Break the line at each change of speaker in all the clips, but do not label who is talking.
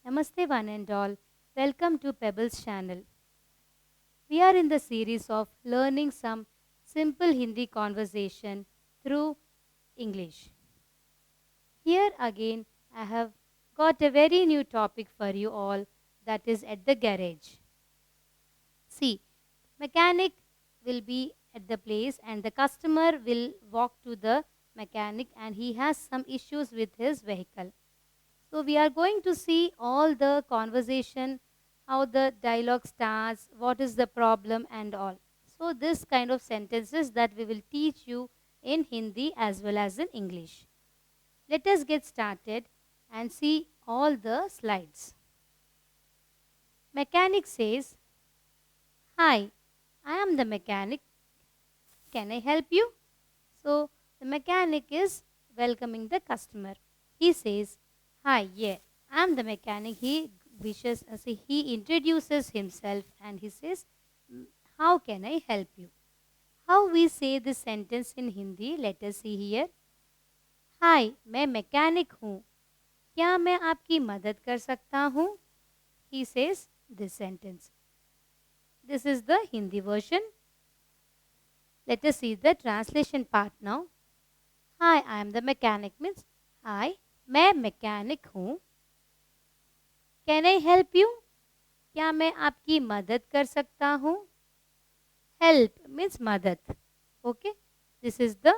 Namaste one and all. Welcome to Pebbles channel. We are in the series of learning some simple Hindi conversation through English. Here again I have got a very new topic for you all, that is at the garage. See, mechanic will be at the place and the customer will walk to the mechanic and he has some issues with his vehicle. So we are going to see all the conversation, how the dialogue starts, what is the problem and all. So this kind of sentences that we will teach you in Hindi as well as in English. Let us get started and see all the slides. Mechanic says, "Hi, I am the mechanic. Can I help you?" So the mechanic is welcoming the customer. He says, "Hi, yeah, I'm the mechanic." He introduces himself and he says, "How can I help you?" How we say this sentence in Hindi? Let us see here. "Hi, मैं mechanic हूँ. क्या मैं आपकी मदद कर सकता हूँ?" He says this sentence. This is the Hindi version. Let us see the translation part now. Hi, I am the mechanic means hi, मैं मैकेनिक हूँ. Can I help you? क्या मैं आपकी मदद कर सकता हूँ? Help means मदद. Okay, this is the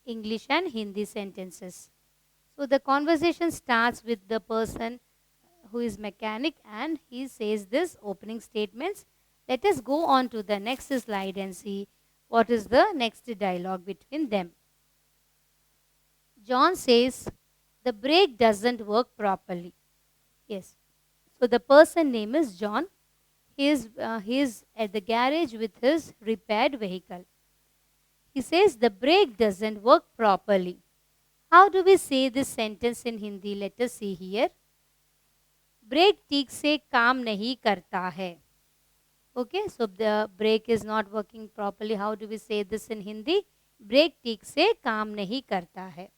English and Hindi sentences. So the conversation starts with the person who is mechanic and he says this opening statements. Let us go on to the next slide and see what is the next dialogue between them. John says, "The brake doesn't work properly." Yes. So the person name is John. He is at the garage with his repaired vehicle. He says the brake doesn't work properly. How do we say this sentence in Hindi? Let us see here. Brake ठीक से काम नहीं करता है. Okay, so the brake is not working properly. How do we say this in Hindi? Brake ठीक से काम नहीं करता है.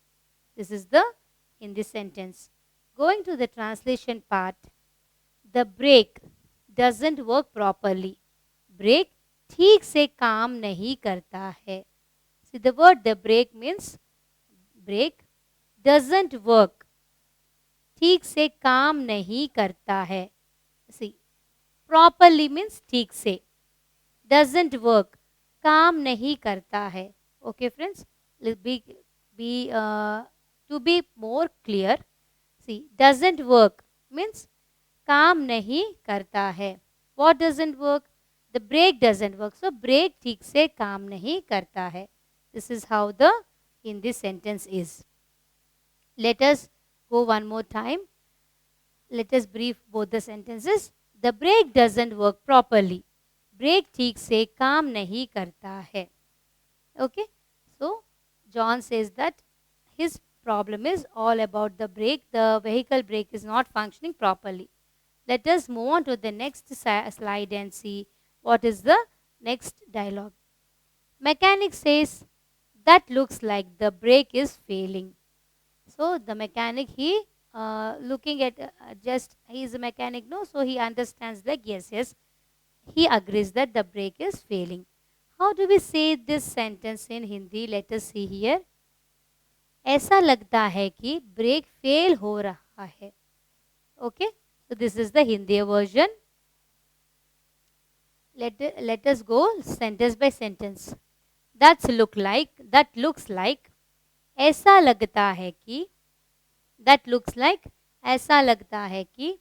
This is the Hindi sentence. Going to the translation part. The brake doesn't work properly. Brake ठीक से काम नहीं करता है. See, the word the brake means brake doesn't work. ठीक से काम नहीं करता है. See, properly means ठीक से. Doesn't work. काम नहीं करता है. Okay, friends. To be more clear. See, doesn't work means काम नहीं करता है. What doesn't work? The brake doesn't work. So brake ठीक से काम नहीं करता है. This is how the Hindi sentence is. Let us go one more time. Let us brief both the sentences. The brake doesn't work properly. Brake ठीक से काम नहीं करता है. Okay. So John says that his problem is all about the brake. The vehicle brake is not functioning properly. Let us move on to the next slide and see what is the next dialogue. Mechanic says, "That looks like the brake is failing." So the mechanic, he looking at he is a mechanic, no? So he understands that yes, he agrees that the brake is failing. How do we say this sentence in Hindi? Let us see here. ऐसा लगता है कि brake fail हो रहा है. Okay, so this is the Hindi version. Let us go sentence by sentence. That looks like. ऐसा लगता है कि. That looks like. ऐसा लगता है कि.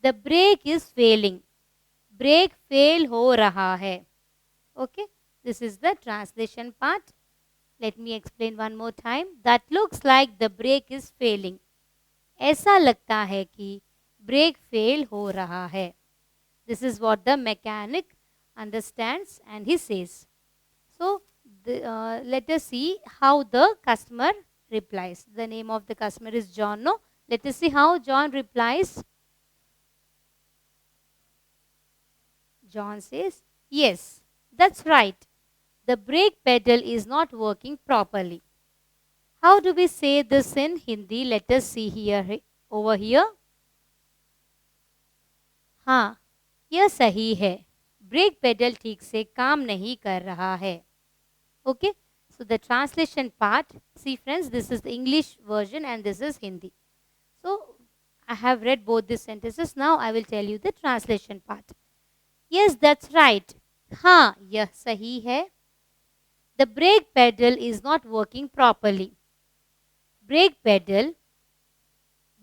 The brake is failing. Brake fail हो रहा है. Okay, this is the translation part. Let me explain one more time. That looks like the brake is failing. ऐसा लगता है कि brake fail हो रहा है. This is what the mechanic understands and he says. So let us see how the customer replies. The name of the customer is John. No? Let us see how John replies. John says, "Yes, that's right. The brake pedal is not working properly." How do we say this in Hindi? Let us see here over here. हाँ, यह सही है, brake pedal ठीक से काम नहीं कर रहा है. Okay, so the translation part, see friends, this is the English version and this is Hindi. So I have read both these sentences. Now I will tell you the translation part. Yes, that's right. हाँ, यह सही है. The brake pedal is not working properly. Brake pedal.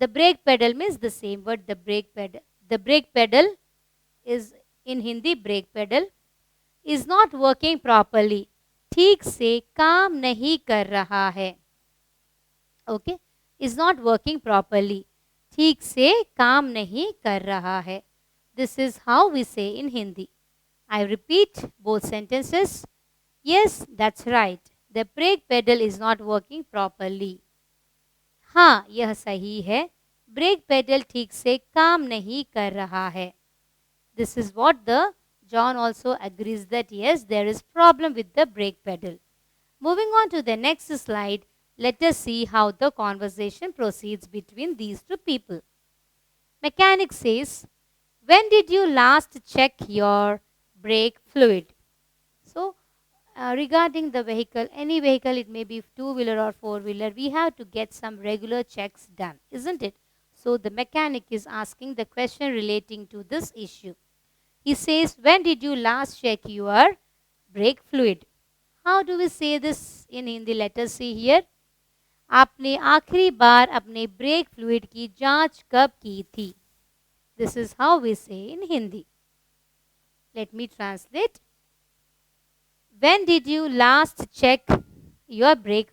The brake pedal means the same word, the brake pedal. The brake pedal is in Hindi, brake pedal is not working properly. ठीक से काम नहीं कर रहा है. Okay, is not working properly. ठीक से काम नहीं कर रहा है. This is how we say in Hindi. I repeat both sentences. Yes, that's right. The brake pedal is not working properly. हाँ, यह सही है. ब्रेक पेडल ठीक से काम नहीं कर रहा है. This is what the John also agrees that yes, there is problem with the brake pedal. Moving on to the next slide, let us see how the conversation proceeds between these two people. Mechanic says, when did you last check your brake fluid? So, regarding the vehicle, any vehicle, it may be two-wheeler or four-wheeler, we have to get some regular checks done, isn't it? So, the mechanic is asking the question relating to this issue. He says, when did you last check your brake fluid? How do we say this in Hindi? Let us see here. आपने आखिरी बार अपने brake fluid की जांच कब की थी? This is how we say in Hindi. Let me translate. When did you last check your brake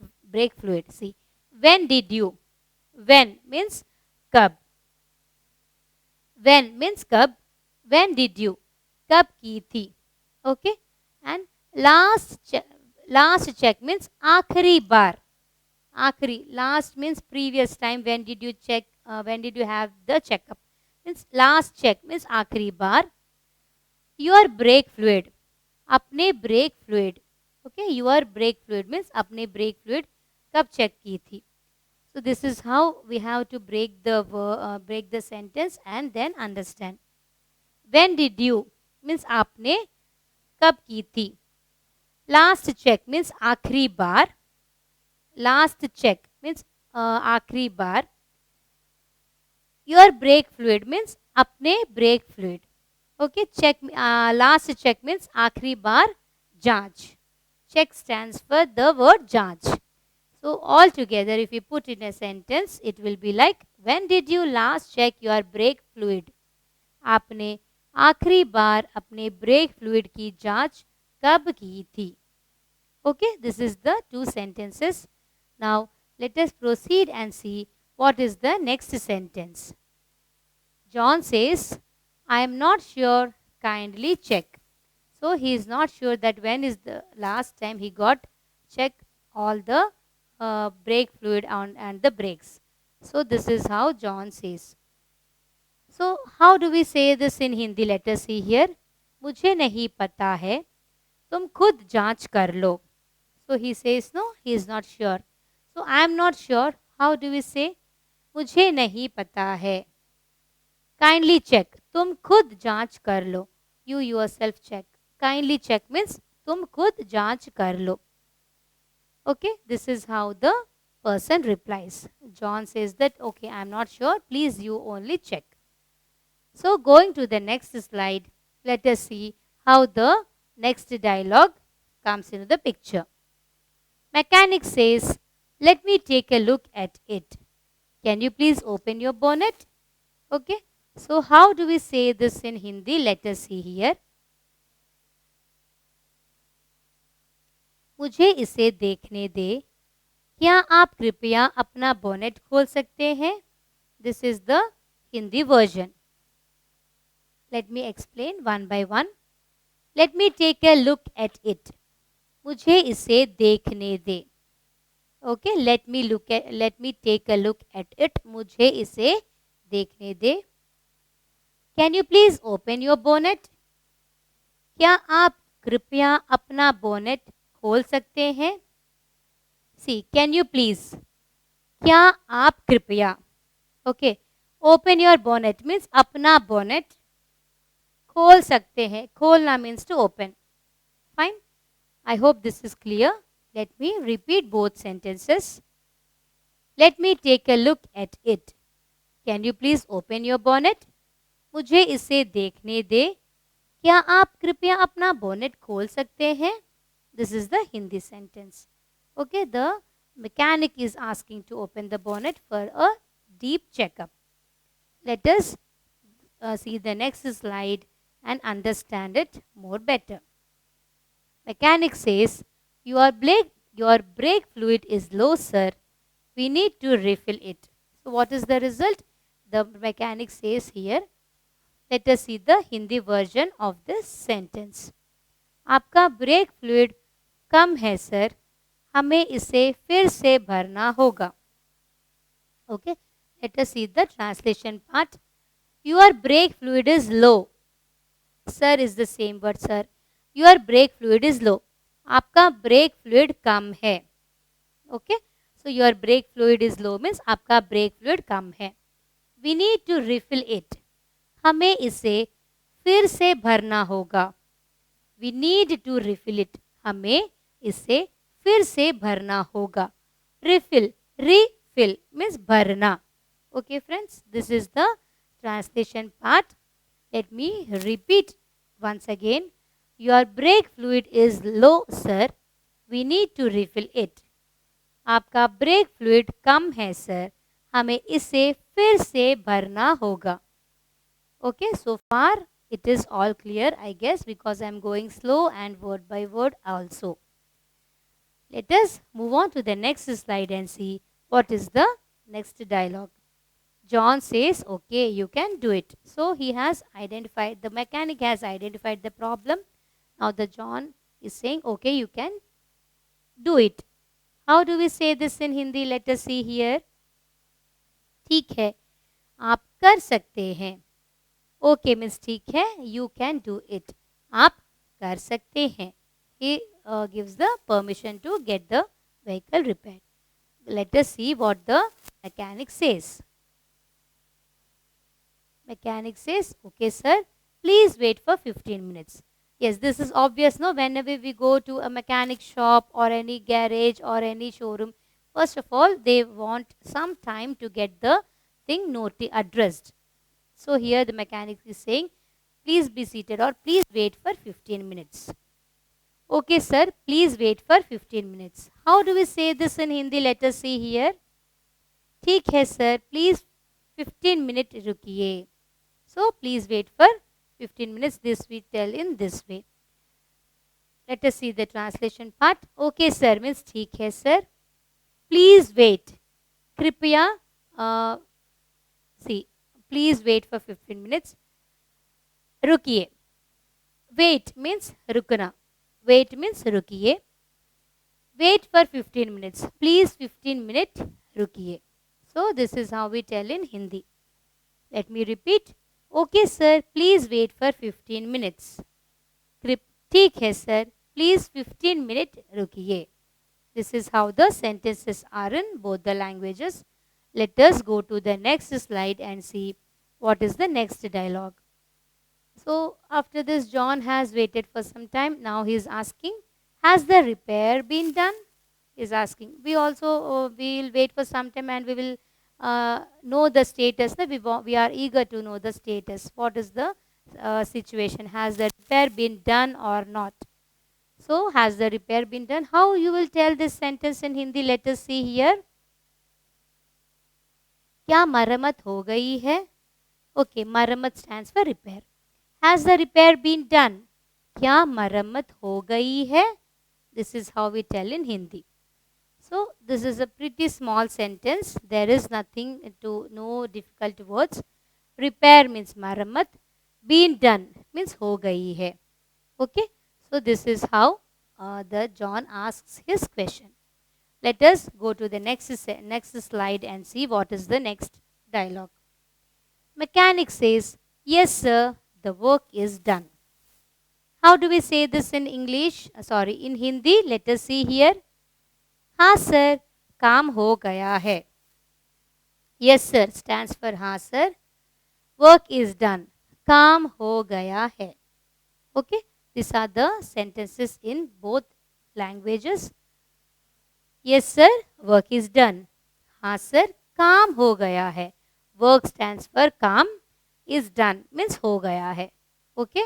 fluid? See, when did you? When means कब. When means कब. When did you? कब की थी. Okay. And last check means आखिरी बार. आखिरी. Last means previous time. When did you check? When did you have the checkup? Means last check means आखिरी बार. Your brake fluid. अपने brake fluid. Okay, your brake fluid means अपने brake fluid कब check की थी. So this is how we have to break the sentence and then understand. When did you means आपने कब की थी. लास्ट चेक मीन्स आखिरी बार. लास्ट चेक मीन्स आखिरी बार. योर ब्रेक फ्लूइड मीन्स अपने brake fluid. Okay, check. Last check means आखिरी बार जांच. Check stands for the word जांच. So all together, if you put in a sentence, it will be like, when did you last check your brake fluid? आपने आखिरी बार अपने brake fluid की जांच कब की थी? Okay, this is the two sentences. Now let us proceed and see what is the next sentence. John says, I am not sure, kindly check. So he is not sure that when is the last time he got check all the brake fluid and the brakes. So this is how John says. So how do we say this in Hindi? Let us see here. मुझे नहीं पता है, तुम खुद जांच कर लो. So he says no, he is not sure. So I am not sure. How do we say? मुझे नहीं पता है. Kindly check. तुम खुद जांच कर लो. You yourself check. Kindly check means तुम खुद जांच कर लो. Okay, this is how the person replies. John says that, okay, I am not sure. Please, you only check. So, going to the next slide, let us see how the next dialogue comes into the picture. Mechanic says, let me take a look at it. Can you please open your bonnet? Okay. So, how do we say this in Hindi? Let us see here. मुझे इसे देखने दे. क्या आप कृपया अपना bonnet खोल सकते हैं? This is the Hindi version. Let me explain one by one. Let me take a look at it. मुझे इसे देखने दे. Okay, let me take a look at it. मुझे इसे देखने दे. Can you please open your bonnet? क्या आप कृपया अपना बोनेट खोल सकते हैं? See, can you please? क्या आप कृपया? Okay, open your bonnet means अपना bonnet. खोल सकते हैं. खोलना means to open. Fine. I hope this is clear. Let me repeat both sentences. Let me take a look at it. Can you please open your bonnet? मुझे इसे देखने दे. क्या आप कृपया अपना बोनेट खोल सकते हैं? This is the Hindi sentence. Okay, the mechanic is asking to open the bonnet for a deep checkup. Let us see the next slide and understand it more better. Mechanic says, your brake fluid is low, sir. We need to refill it. So what is the result? The mechanic says here. Let us see the Hindi version of this sentence. आपका brake fluid कम है sir, हमें इसे फिर से भरना होगा. Okay, let us see the translation part. Your brake fluid is low. Sir is the same word, sir. Your brake fluid is low. आपका brake fluid कम है. Okay, so your brake fluid is low means आपका brake fluid कम है. We need to refill it. हमें इसे फिर से भरना होगा. We need to refill it. हमें इसे फिर से भरना होगा. Refill means भरना. Okay friends, this is the translation part. Let me repeat once again. Your brake fluid is low, sir. We need to refill it. आपका ब्रेक फ्लूइड कम है sir, हमें इसे फिर से भरना होगा. Okay, so far it is all clear, I guess, because I am going slow and word by word also. Let us move on to the next slide and see what is the next dialogue. John says, okay, you can do it. So he has identified, the mechanic has identified the problem. Now the John is saying, okay, you can do it. How do we say this in Hindi? Let us see here. ठीक है, आप कर सकते हैं. Okay means ठीक है, you can do it. आप कर सकते हैं. He gives the permission to get the vehicle repaired. Let us see what the mechanic says. Mechanic says, okay sir, please wait for 15 minutes. Yes, this is obvious, no? Whenever we go to a mechanic shop or any garage or any showroom, first of all, they want some time to get the thing addressed. So here the mechanic is saying, please be seated or please wait for 15 minutes. Okay sir, please wait for 15 minutes. How do we say this in Hindi? Let us see here. ठीक है sir, please 15 minutes रुकिए. So please wait for 15 minutes. This we tell in this way. Let us see the translation part. Okay sir means ठीक है sir. Please wait. कृपया see. Please wait for 15 minutes. रुकिए. Wait means रुकना. Wait means रुकिए. Wait for 15 minutes. Please 15 minutes रुकिए. So this is how we tell in Hindi. Let me repeat. Okay sir, please wait for 15 minutes. ठीक है sir, please 15 minutes रुकिए. This is how the sentences are in both the languages. Let us go to the next slide and see what is the next dialogue. So after this, John has waited for some time. Now he is asking, has the repair been done? He is asking. We also will wait for some time and we will know the status. We are eager to know the status. What is the situation? Has the repair been done or not? So has the repair been done? How you will tell this sentence in Hindi? Let us see here. क्या मरम्मत हो गई है? Okay, मरम्मत stands for repair. Has the repair been done? क्या मरम्मत हो गई है? This is how we tell in Hindi. So this is a pretty small sentence. There is nothing to no difficult words. Repair means मरम्मत. Been done means हो गई है. Okay. So this is how the John asks his question. Let us go to the next slide and see what is the next dialogue. Mechanic says, yes sir, the work is done. How do we say this in English? In Hindi. Let us see here. हाँ sir, काम हो गया है. Yes sir stands for हाँ sir. Work is done. काम हो गया है. Okay, these are the sentences in both languages. Yes sir, work is done. हाँ sir, काम हो गया है. Work stands for काम, is done means हो गया है. Okay,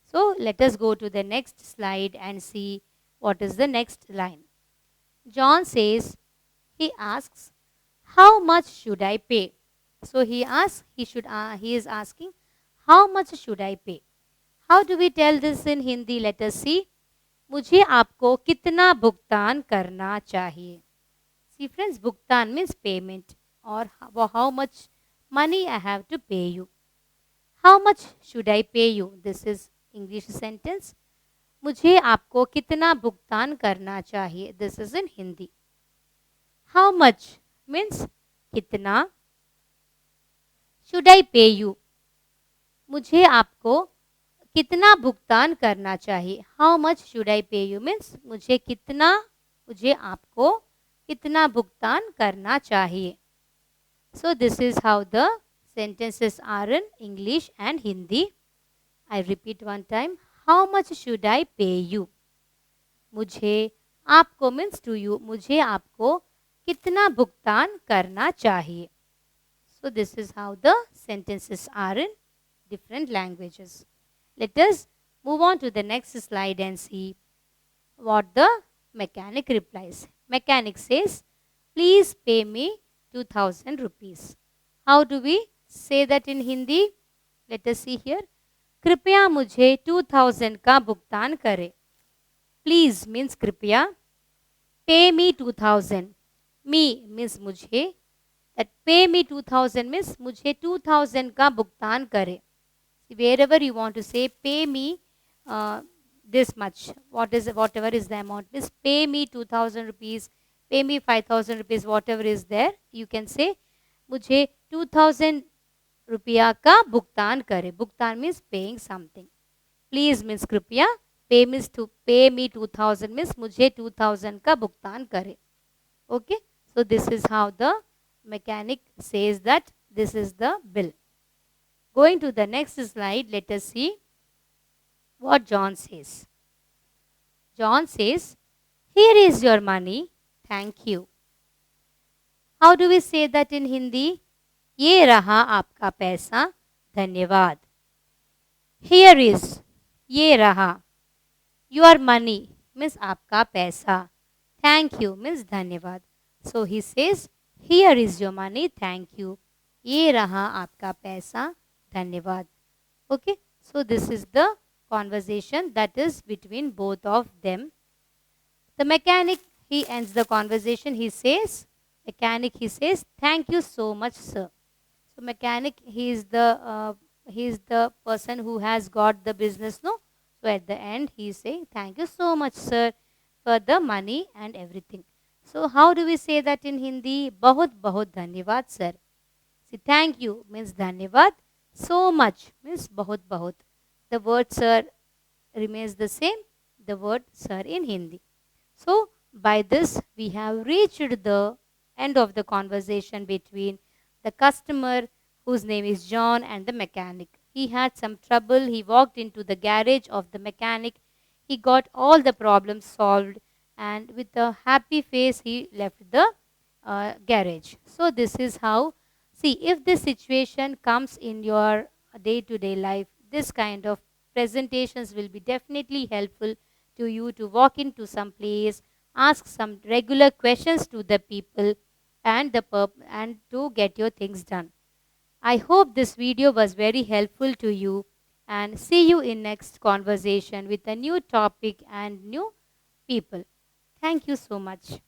so let us go to the next slide and see what is the next line. John says, he asks, how much should I pay? So he asks, he is asking, how much should I pay? How do we tell this in Hindi? Let us see. मुझे आपको कितना भुगतान करना चाहिए? See friends, भुगतान means payment or how much money I have to pay you. How much should I pay you? This is English sentence. मुझे आपको कितना भुगतान करना चाहिए? This is in Hindi. How much means कितना. Should I pay you? मुझे आपको कितना भुगतान करना चाहिए? How much should I pay you means मुझे आपको कितना भुगतान करना चाहिए. So this is how the sentences are in English and Hindi. I repeat one time. How much should I pay you? मुझे आपको means to you. मुझे आपको कितना भुगतान करना चाहिए. So this is how the sentences are in different languages. Let us move on to the next slide and see what the mechanic replies. Mechanic says, please pay me 2000 rupees. How do we say that in Hindi? Let us see here. कृपया मुझे 2000 का भुगतान करें. Please means कृपया. Pay me 2000. Me means मुझे. That pay me 2000 means मुझे 2000 का भुगतान करें. Wherever you want to say pay me this much, whatever is the amount, means pay me 2000 rupees, pay me 5000 rupees, whatever is there, you can say मुझे 2000 रुपया का भुगतान करें. भुगतान means paying something. Please means कृपया. Pay means to pay me 2000 means मुझे 2000 का भुगतान करें. Okay, so this is how the mechanic says that this is the bill. Going to the next slide, let us see what John says. John says, here is your money, thank you. How do we say that in Hindi? ये रहा आपका पैसा, धन्यवाद. Here is, ये रहा. Your money means आपका पैसा. Thank you means धन्यवाद. So he says, here is your money, thank you. ये रहा आपका पैसा, धन्यवाद. Okay, so this is the conversation that is between both of them. The mechanic, he ends the conversation. He says, thank you so much, sir. So mechanic, he is the person who has got the business, no? So at the end, he is saying, thank you so much, sir, for the money and everything. So how do we say that in Hindi? बहुत बहुत धन्यवाद, sir. See, thank you means धन्यवाद. So much means बहुत बहुत. The word sir remains the same. The word sir in Hindi. So by this we have reached the end of the conversation between the customer, whose name is John, and the mechanic. He had some trouble. He walked into the garage of the mechanic. He got all the problems solved, and with a happy face he left the garage. So this is how. See, if this situation comes in your day-to-day life, this kind of presentations will be definitely helpful to you to walk into some place, ask some regular questions to the people and to get your things done. I hope this video was very helpful to you, and see you in next conversation with a new topic and new people. Thank you so much.